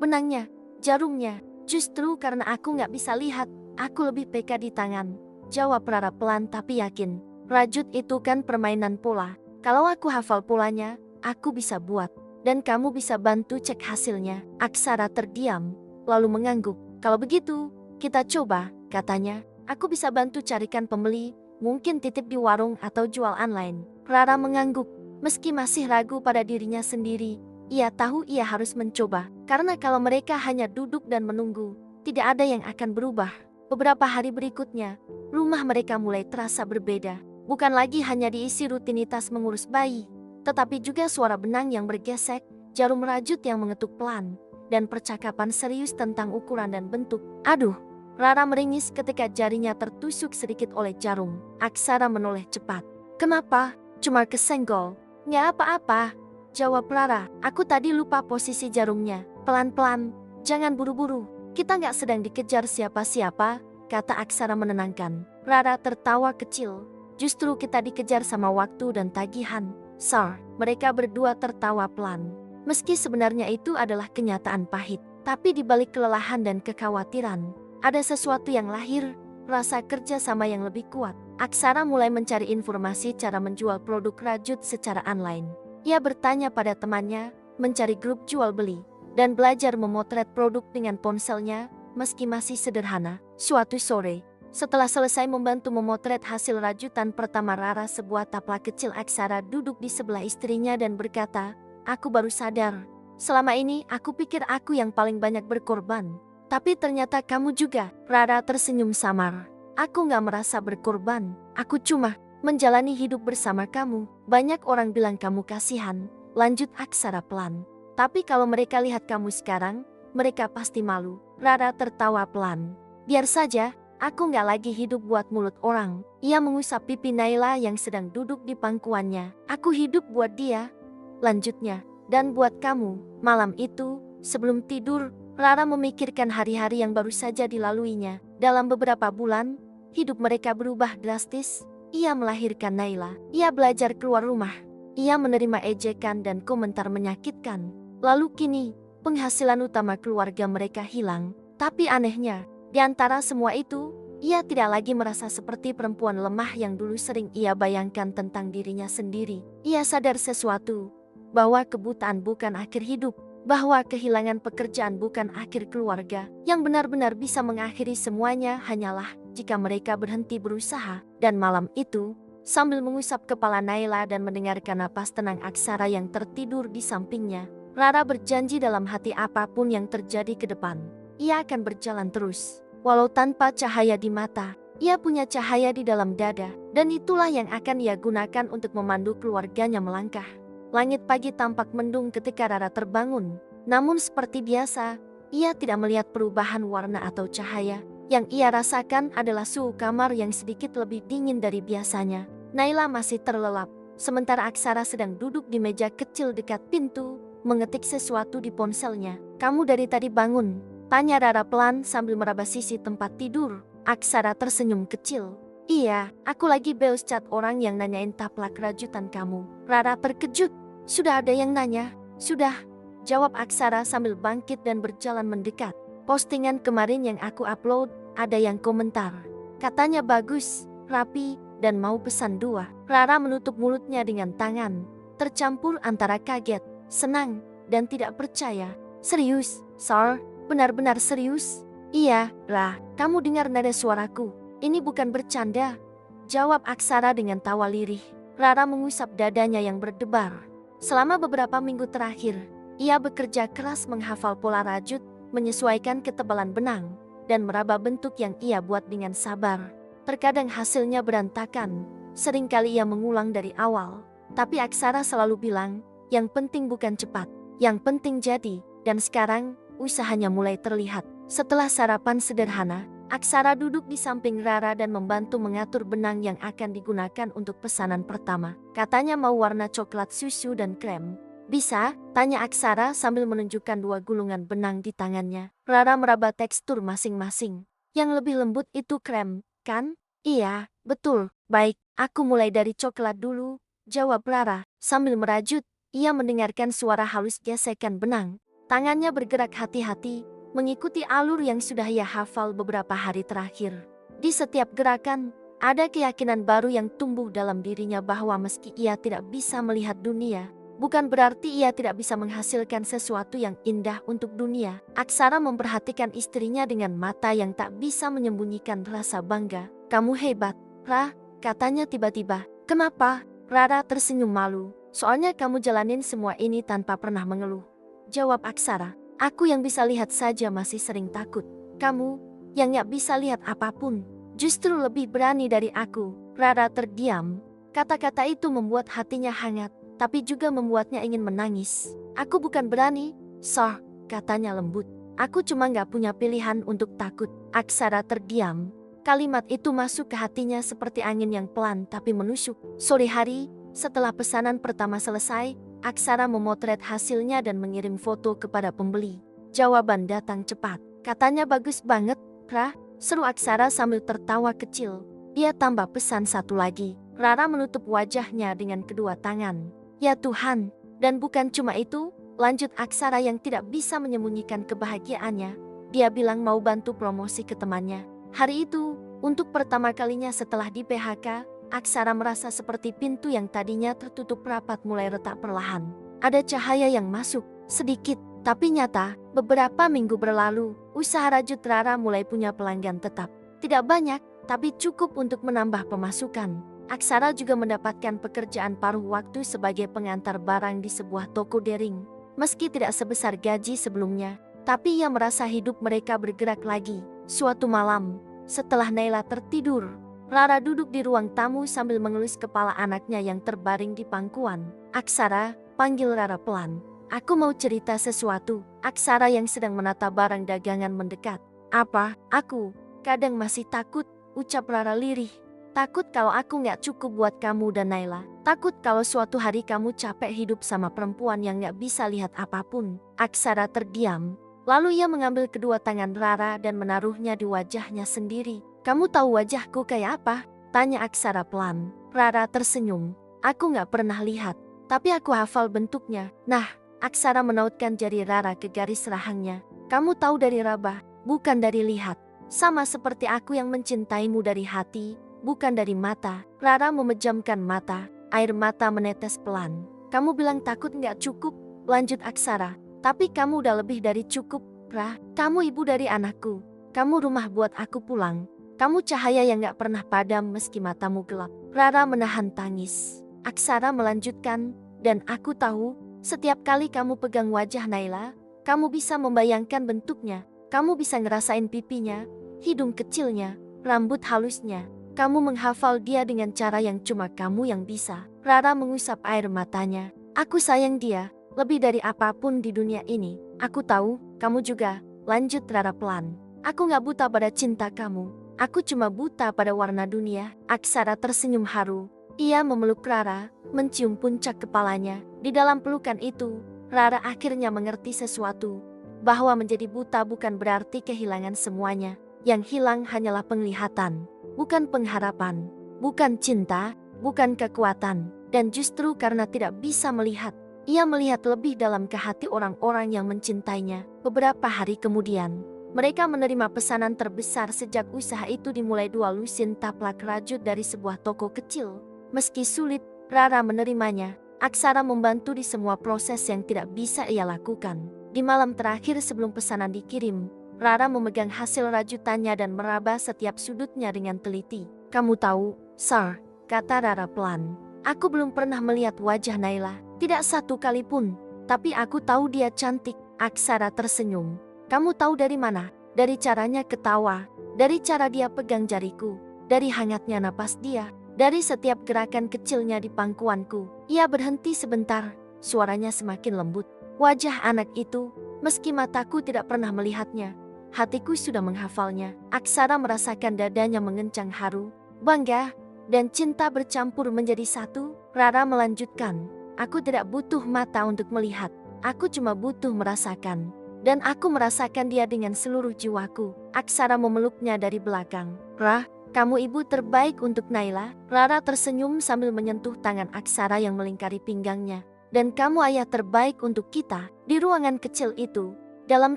benangnya, jarumnya. Justru karena aku nggak bisa lihat, aku lebih peka di tangan," jawab Rara pelan tapi yakin. "Rajut itu kan permainan pola. Kalau aku hafal polanya, aku bisa buat. Dan kamu bisa bantu cek hasilnya." Aksara terdiam, lalu mengangguk. "Kalau begitu, kita coba," katanya. "Aku bisa bantu carikan pembeli, mungkin titip di warung atau jual online." Rara mengangguk, meski masih ragu pada dirinya sendiri. Ia tahu ia harus mencoba, karena kalau mereka hanya duduk dan menunggu, tidak ada yang akan berubah. Beberapa hari berikutnya, rumah mereka mulai terasa berbeda. Bukan lagi hanya diisi rutinitas mengurus bayi, tetapi juga suara benang yang bergesek, jarum rajut yang mengetuk pelan, dan percakapan serius tentang ukuran dan bentuk. "Aduh!" Rara meringis ketika jarinya tertusuk sedikit oleh jarum. Aksara menoleh cepat. "Kenapa?" "Cuma kesenggol." "Nggak apa-apa," jawab Rara. "Aku tadi lupa posisi jarumnya." "Pelan-pelan, jangan buru-buru. Kita nggak sedang dikejar siapa-siapa," kata Aksara menenangkan. Rara tertawa kecil. "Justru kita dikejar sama waktu dan tagihan, Sar." Mereka berdua tertawa pelan. Meski sebenarnya itu adalah kenyataan pahit, tapi di balik kelelahan dan kekhawatiran, ada sesuatu yang lahir, rasa kerja sama yang lebih kuat. Aksara mulai mencari informasi cara menjual produk rajut secara online. Ia bertanya pada temannya, mencari grup jual beli, dan belajar memotret produk dengan ponselnya, meski masih sederhana. Suatu sore, setelah selesai membantu memotret hasil rajutan pertama Rara, sebuah taplak kecil Aksara duduk di sebelah istrinya dan berkata, "Aku baru sadar, selama ini aku pikir aku yang paling banyak berkorban. Tapi ternyata kamu juga." Rara tersenyum samar. "Aku gak merasa berkorban, aku cuma menjalani hidup bersama kamu. Banyak orang bilang kamu kasihan," lanjut Aksara pelan. "Tapi kalau mereka lihat kamu sekarang, mereka pasti malu." Rara tertawa pelan. "Biar saja. Aku gak lagi hidup buat mulut orang." Ia mengusap pipi Naila yang sedang duduk di pangkuannya. "Aku hidup buat dia," lanjutnya, "dan buat kamu." Malam itu, sebelum tidur, Rara memikirkan hari-hari yang baru saja dilaluinya. Dalam beberapa bulan, hidup mereka berubah drastis. Ia melahirkan Naila. Ia belajar keluar rumah. Ia menerima ejekan dan komentar menyakitkan. Lalu kini, penghasilan utama keluarga mereka hilang. Tapi anehnya, di antara semua itu, ia tidak lagi merasa seperti perempuan lemah yang dulu sering ia bayangkan tentang dirinya sendiri. Ia sadar sesuatu, bahwa kebutaan bukan akhir hidup, bahwa kehilangan pekerjaan bukan akhir keluarga. Yang benar-benar bisa mengakhiri semuanya hanyalah jika mereka berhenti berusaha. Dan malam itu, sambil mengusap kepala Naila dan mendengarkan napas tenang Aksara yang tertidur di sampingnya, Rara berjanji dalam hati apapun yang terjadi ke depan, ia akan berjalan terus. Walau tanpa cahaya di mata, ia punya cahaya di dalam dada, dan itulah yang akan ia gunakan untuk memandu keluarganya melangkah. Langit pagi tampak mendung ketika Rara terbangun. Namun seperti biasa, ia tidak melihat perubahan warna atau cahaya. Yang ia rasakan adalah suhu kamar yang sedikit lebih dingin dari biasanya. Naila masih terlelap, sementara Aksara sedang duduk di meja kecil dekat pintu, mengetik sesuatu di ponselnya. "Kamu dari tadi bangun?" tanya Rara pelan sambil meraba sisi tempat tidur. Aksara tersenyum kecil. "Iya, aku lagi beus chat orang yang nanyain taplak rajutan kamu." Rara terkejut. "Sudah ada yang nanya?" "Sudah," jawab Aksara sambil bangkit dan berjalan mendekat. "Postingan kemarin yang aku upload, ada yang komentar. Katanya bagus, rapi, dan mau pesan 2. Rara menutup mulutnya dengan tangan, tercampur antara kaget, senang, dan tidak percaya. "Serius, Sar? Benar-benar serius?" "Iya, Ra, kamu dengar nada suaraku? Ini bukan bercanda," jawab Aksara dengan tawa lirih. Rara mengusap dadanya yang berdebar. Selama beberapa minggu terakhir, ia bekerja keras menghafal pola rajut, menyesuaikan ketebalan benang, dan meraba bentuk yang ia buat dengan sabar. Terkadang hasilnya berantakan, seringkali ia mengulang dari awal. Tapi Aksara selalu bilang, yang penting bukan cepat, yang penting jadi. Dan sekarang, usahanya mulai terlihat. Setelah sarapan sederhana, Aksara duduk di samping Rara dan membantu mengatur benang yang akan digunakan untuk pesanan pertama. Katanya mau warna coklat susu dan krem. "Bisa?" tanya Aksara sambil menunjukkan 2 gulungan benang di tangannya. Rara meraba tekstur masing-masing. "Yang lebih lembut itu krem, kan?" "Iya, betul." "Baik, aku mulai dari coklat dulu," jawab Rara. Sambil merajut, ia mendengarkan suara halus gesekan benang. Tangannya bergerak hati-hati, mengikuti alur yang sudah ia hafal beberapa hari terakhir. Di setiap gerakan, ada keyakinan baru yang tumbuh dalam dirinya bahwa meski ia tidak bisa melihat dunia, bukan berarti ia tidak bisa menghasilkan sesuatu yang indah untuk dunia. Aksara memperhatikan istrinya dengan mata yang tak bisa menyembunyikan rasa bangga. "Kamu hebat, Ra," katanya tiba-tiba. "Kenapa?" Rara tersenyum malu. "Soalnya kamu jalanin semua ini tanpa pernah mengeluh," jawab Aksara. "Aku yang bisa lihat saja masih sering takut. Kamu, yang gak bisa lihat apapun, justru lebih berani dari aku." Rara terdiam. Kata-kata itu membuat hatinya hangat, tapi juga membuatnya ingin menangis. "Aku bukan berani, Sar," katanya lembut. "Aku cuma gak punya pilihan untuk takut." Aksara terdiam. Kalimat itu masuk ke hatinya seperti angin yang pelan tapi menusuk. Sore hari, setelah pesanan pertama selesai, Aksara memotret hasilnya dan mengirim foto kepada pembeli. Jawaban datang cepat. "Katanya bagus banget, Ra," seru Aksara sambil tertawa kecil. Dia tambah pesan 1 lagi. Rara menutup wajahnya dengan kedua tangan. "Ya Tuhan, dan bukan cuma itu," lanjut Aksara yang tidak bisa menyembunyikan kebahagiaannya. Dia bilang mau bantu promosi ke temannya. Hari itu, untuk pertama kalinya setelah di PHK, Aksara merasa seperti pintu yang tadinya tertutup rapat mulai retak perlahan. Ada cahaya yang masuk, sedikit, tapi nyata. Beberapa minggu berlalu, usaha rajut Rara mulai punya pelanggan tetap. Tidak banyak, tapi cukup untuk menambah pemasukan. Aksara juga mendapatkan pekerjaan paruh waktu sebagai pengantar barang di sebuah toko daring. Meski tidak sebesar gaji sebelumnya, tapi ia merasa hidup mereka bergerak lagi. Suatu malam, setelah Naila tertidur, Rara duduk di ruang tamu sambil mengelus kepala anaknya yang terbaring di pangkuan. "Aksara," panggil Rara pelan. "Aku mau cerita sesuatu." Aksara yang sedang menata barang dagangan mendekat. "Apa?" "Aku kadang masih takut," ucap Rara lirih. "Takut kalau aku nggak cukup buat kamu dan Naila. Takut kalau suatu hari kamu capek hidup sama perempuan yang nggak bisa lihat apapun." Aksara terdiam. Lalu ia mengambil kedua tangan Rara dan menaruhnya di wajahnya sendiri. "Kamu tahu wajahku kayak apa?" tanya Aksara pelan. Rara tersenyum. "Aku nggak pernah lihat, tapi aku hafal bentuknya." "Nah," Aksara menautkan jari Rara ke garis rahangnya. "Kamu tahu dari raba, bukan dari lihat. Sama seperti aku yang mencintaimu dari hati, bukan dari mata." Rara memejamkan mata, air mata menetes pelan. "Kamu bilang takut nggak cukup," lanjut Aksara. "Tapi kamu udah lebih dari cukup, Ra. Kamu ibu dari anakku. Kamu rumah buat aku pulang. Kamu cahaya yang gak pernah padam meski matamu gelap." Rara menahan tangis. Aksara melanjutkan, "Dan aku tahu, setiap kali kamu pegang wajah Naila, kamu bisa membayangkan bentuknya. Kamu bisa ngerasain pipinya, hidung kecilnya, rambut halusnya. Kamu menghafal dia dengan cara yang cuma kamu yang bisa." Rara mengusap air matanya. "Aku sayang dia, lebih dari apapun di dunia ini. Aku tahu, kamu juga," lanjut Rara pelan. "Aku gak buta pada cinta kamu. Aku cuma buta pada warna dunia." Aksara tersenyum haru. Ia memeluk Rara, mencium puncak kepalanya. Di dalam pelukan itu, Rara akhirnya mengerti sesuatu. Bahwa menjadi buta bukan berarti kehilangan semuanya. Yang hilang hanyalah penglihatan, bukan pengharapan, bukan cinta, bukan kekuatan. Dan justru karena tidak bisa melihat, ia melihat lebih dalam ke hati orang-orang yang mencintainya. Beberapa hari kemudian, mereka menerima pesanan terbesar sejak usaha itu dimulai. 2 lusin taplak rajut dari sebuah toko kecil. Meski sulit, Rara menerimanya. Aksara membantu di semua proses yang tidak bisa ia lakukan. Di malam terakhir sebelum pesanan dikirim, Rara memegang hasil rajutannya dan meraba setiap sudutnya dengan teliti. "Kamu tahu, Sir," kata Rara pelan, "aku belum pernah melihat wajah Naila. Tidak satu kali pun. Tapi aku tahu dia cantik." Aksara tersenyum. "Kamu tahu dari mana?" "Dari caranya ketawa, dari cara dia pegang jariku, dari hangatnya napas dia, dari setiap gerakan kecilnya di pangkuanku." Ia berhenti sebentar, suaranya semakin lembut. "Wajah anak itu, meski mataku tidak pernah melihatnya, hatiku sudah menghafalnya." Aksara merasakan dadanya mengencang haru, bangga, dan cinta bercampur menjadi satu. Rara melanjutkan, "Aku tidak butuh mata untuk melihat, aku cuma butuh merasakan. Dan aku merasakan dia dengan seluruh jiwaku." Aksara memeluknya dari belakang. "Rah, kamu ibu terbaik untuk Naila." Rara tersenyum sambil menyentuh tangan Aksara yang melingkari pinggangnya. "Dan kamu ayah terbaik untuk kita." Di ruangan kecil itu, dalam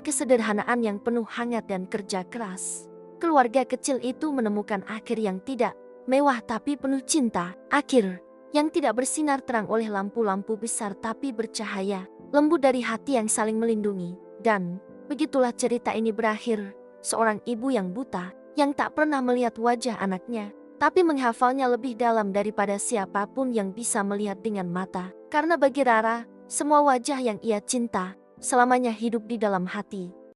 kesederhanaan yang penuh hangat dan kerja keras, keluarga kecil itu menemukan akhir yang tidak mewah tapi penuh cinta. Akhir yang tidak bersinar terang oleh lampu-lampu besar tapi bercahaya, lembut dari hati yang saling melindungi. Dan begitulah cerita ini berakhir. Seorang ibu yang buta, yang tak pernah melihat wajah anaknya, tapi menghafalnya lebih dalam daripada siapapun yang bisa melihat dengan mata. Karena bagi Rara, semua wajah yang ia cinta selamanya hidup di dalam hati.